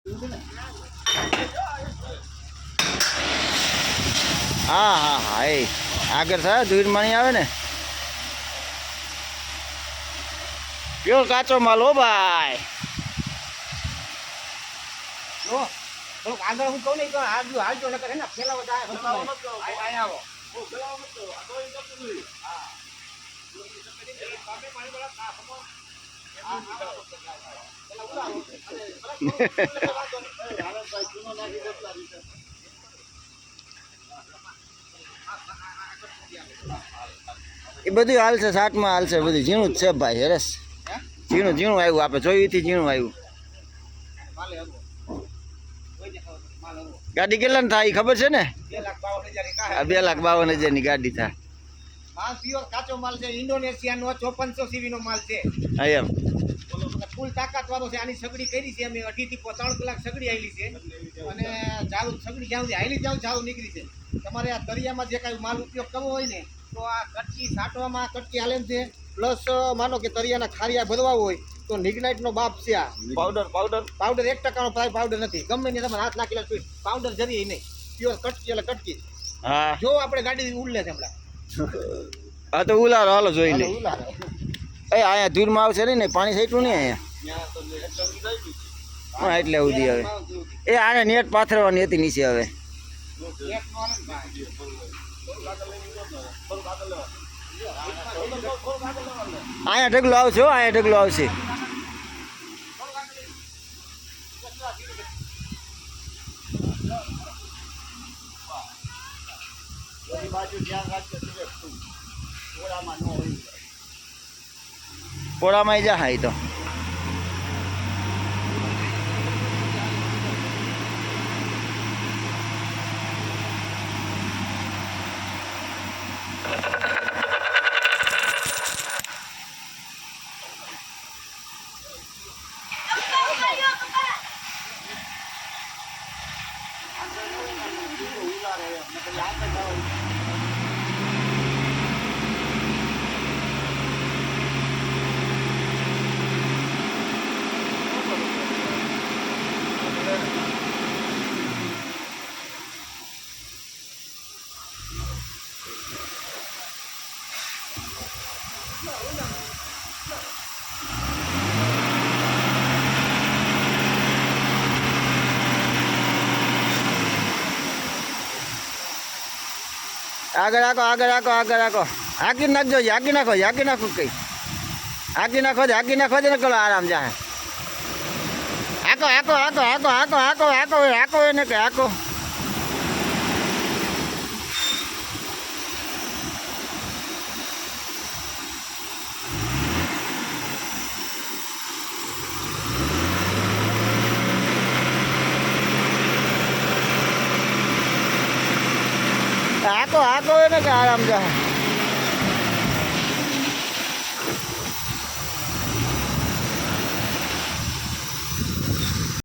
હા હા હા એ આગળ થાય ધૂળમાં નહીં આવે ને પ્યોર કાચો માલ હો ભાઈ આગળ હું કહું ને હાલજો નકર હે ને ફેલાવો જાય આવો એ બધું હાલશે શાકમાં હાલશે બધું ઝીણું જ છે ભાઈ હરેશ ઝીણું ઝીણું આવ્યું આપણે જોયું થી ઝીણું આવ્યું ગાડી કેટલા થાય એ ખબર છે ને 2,52,000 ની ગાડી થાય માલ પ્યોર કાચો માલ છે ઇન્ડોનેશિયાનો 5400 સીવી નો માલ છે હા એમ ફૂલ તાકાત વાળો છે આની સગડી કરી છે અમે 2.5 થી 3 કલાક સગડી આવેલી છે અને ચાલુ સગડી જ્યાં સુધી હાલી જાવ ચાલુ નીકળી છે તમારે આ દરિયામાં જે કાંઈ માલ ઉપયોગ કરવો હોય ને તો આ કટકી સાટવામાં કટકી હાલે છે પ્લસ માનો કે દરિયાના ખારિયા ભરવા હોય તો નિગ્નાઇટ નો બાપ છે આ પાવડર 1% નો પાવડર નથી ગમે ને તમારે હાથ નાખેલા છે પાવડર જરી નહીં પ્યોર કટકી એટલે કટકી હા જો આપણે ગાડી ઉડલે છે હમણાં હા તો ઉલારો હાલો જોઈ લે એ અહીંયા ધૂળમાં આવશે ને પાણી છેટું નહીં અહીંયા હા એટલે ઉધી હવે એ આને નેટ પાથરવાની હતી નીચે હવે અહીંયા ઢગલો આવશે હો અહીંયા ઢગલો આવશે પોળામાં જા હા એ તો આગળ આખો હાકી નાખજો હાકી નાખો કઈ હાકી નાખો ને કરો આરામ જાય હાકો એને કઈ હાકો હાકો એને કે આરામ જાય